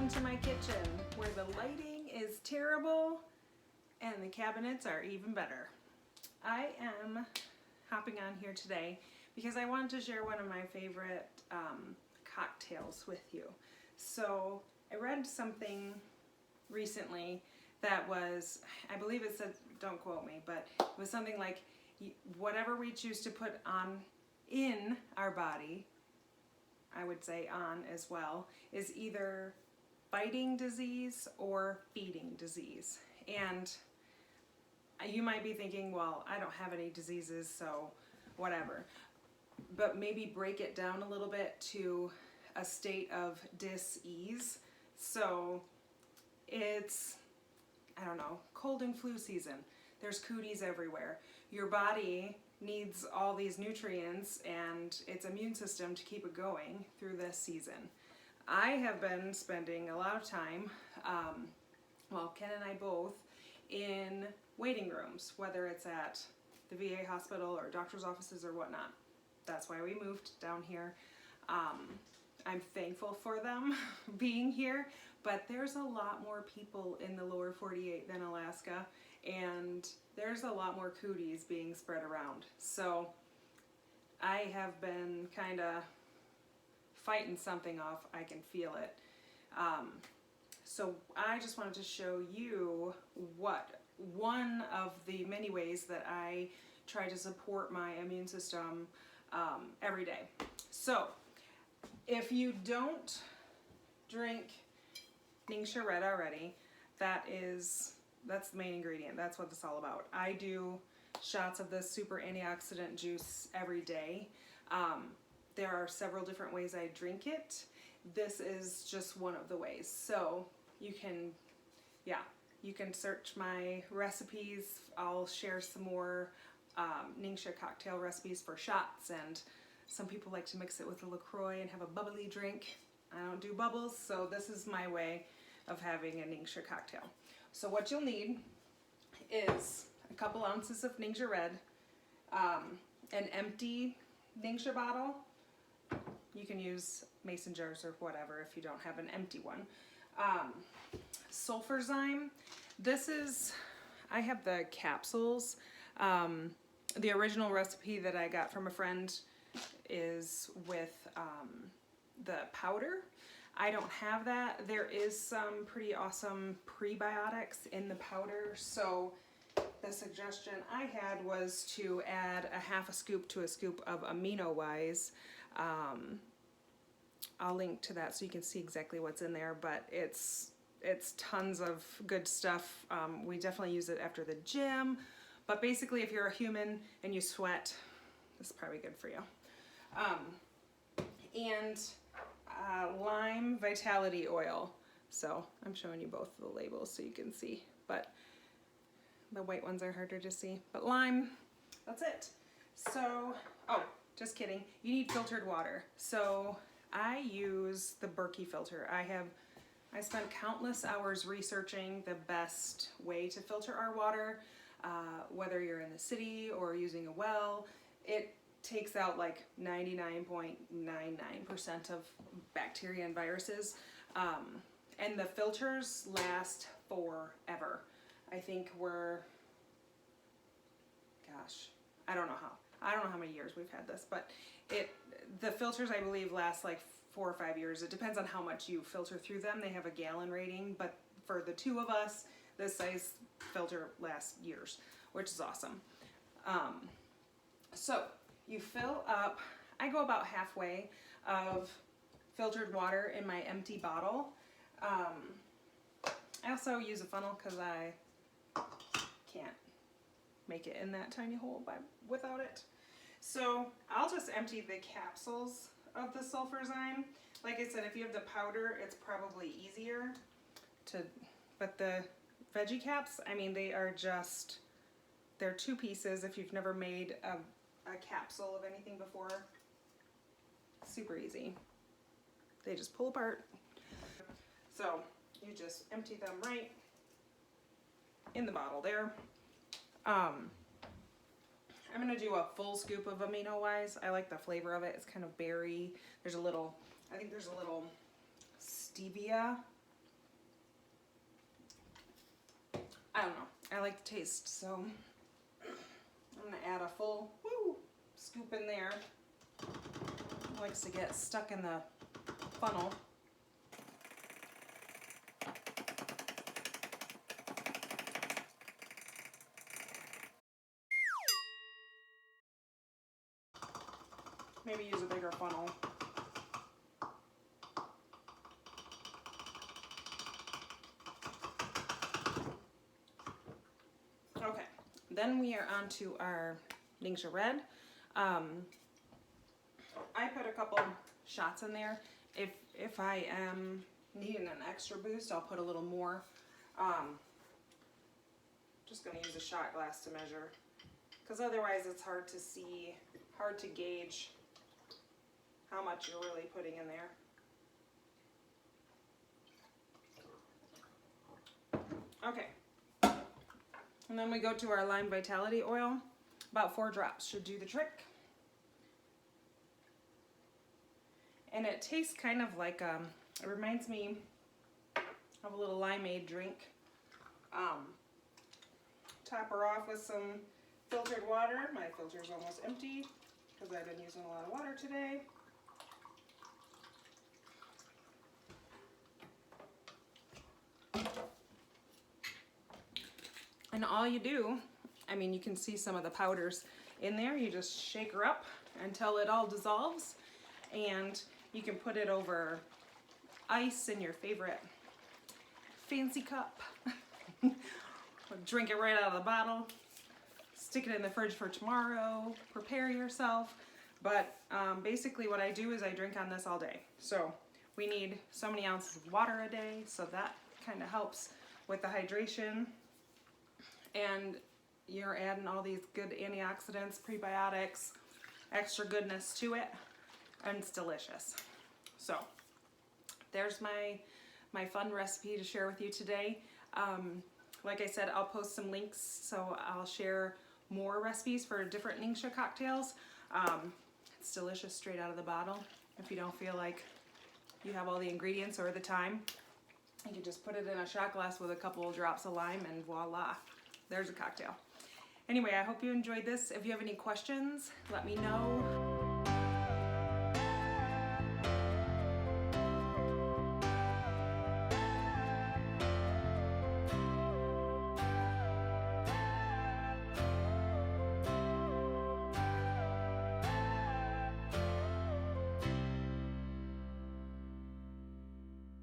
welcome to my kitchen where the lighting is terrible and the cabinets are even better. I am hopping on here today because I wanted to share one of my favorite cocktails with you. So I read something recently that was, I believe it said, don't quote me, but it was something like whatever we choose to put on in our body, I would say on as well, is either fighting disease or feeding disease. And you might be thinking, well, I don't have any diseases, so whatever. But maybe break it down a little bit to a state of dis-ease. So it's, I don't know, cold and flu season. There's cooties everywhere. Your body needs all these nutrients and its immune system to keep it going through this season. I have been spending a lot of time, well, Ken and I both, in waiting rooms, whether it's at the VA hospital or doctor's offices or whatnot. That's why we moved down here. I'm thankful for them being here, but there's a lot more people in the lower 48 than Alaska, and there's a lot more cooties being spread around. So I have been kind of fighting something off. I can feel it. So I just wanted to show you one of the many ways that I try to support my immune system every day. So if you don't drink NingXia Red already, that's the main ingredient. That's what it's all about. I do shots of this super antioxidant juice every day. There are several different ways I drink it. This is just one of the ways. So you can search my recipes. I'll share some more NingXia cocktail recipes for shots, and some people like to mix it with a LaCroix and have a bubbly drink. I don't do bubbles, so this is my way of having a NingXia cocktail. So what you'll need is a couple ounces of NingXia Red, an empty NingXia bottle. You can use mason jars or whatever if you don't have an empty one. Sulfurzyme. I have the capsules. The original recipe that I got from a friend is with the powder. I don't have that. There is some pretty awesome prebiotics in the powder, so the suggestion I had was to add a half a scoop to a scoop of AminoWise. I'll link to that so you can see exactly what's in there, but it's tons of good stuff. We definitely use it after the gym, but basically if you're a human and you sweat, this is probably good for you. And lime vitality oil. So I'm showing you both the labels so you can see, but the white ones are harder to see. But lime, that's it. So, oh, just kidding. You need filtered water. So I use the Berkey filter. I spent countless hours researching the best way to filter our water, whether you're in the city or using a well. It takes out like 99.99% of bacteria and viruses, and the filters last forever. I think I don't know how many years we've had this, but the filters I believe last like 4 or 5 years. It depends on how much you filter through them. They have a gallon rating, but for the two of us, this size filter lasts years, which is awesome. So you fill up, I go about halfway of filtered water in my empty bottle. I also use a funnel because I can't make it in that tiny hole without it. So I'll just empty the capsules of the Sulfurzyme. Like I said, if you have the powder, it's probably easier but the veggie caps, I mean, they're 2 pieces. If you've never made a capsule of anything before, super easy. They just pull apart. So you just empty them right in the bottle there. I'm gonna do a full scoop of AminoWise. I like the flavor of it. It's kind of berry. I think there's a little stevia I like the taste, so I'm gonna add a full scoop in there. It likes to get stuck in the funnel. Maybe use a bigger funnel. Okay, then we are on to our NingXia Red. I put a couple shots in there. If I am needing an extra boost, I'll put a little more. Just gonna use a shot glass to measure, because otherwise it's hard to see, hard to gauge how much you're really putting in there. Okay, and then we go to our Lime Vitality Oil. About 4 drops should do the trick. And it tastes kind of like, it reminds me of a little limeade drink. Top her off with some filtered water. My filter's almost empty because I've been using a lot of water today. And all you do, I mean, you can see some of the powders in there. You just shake her up until it all dissolves, and you can put it over ice in your favorite fancy cup. Drink it right out of the bottle. Stick it in the fridge for tomorrow. Prepare yourself. But basically what I do is I drink on this all day. So we need so many ounces of water a day, so that kind of helps with the hydration. And you're adding all these good antioxidants, prebiotics, extra goodness to it, and it's delicious. So there's my fun recipe to share with you today. Like I said, I'll post some links, so I'll share more recipes for different NingXia cocktails. It's delicious straight out of the bottle. If you don't feel like you have all the ingredients or the time, you can just put it in a shot glass with a couple of drops of lime and voila, there's a cocktail. Anyway, I hope you enjoyed this. If you have any questions, let me know.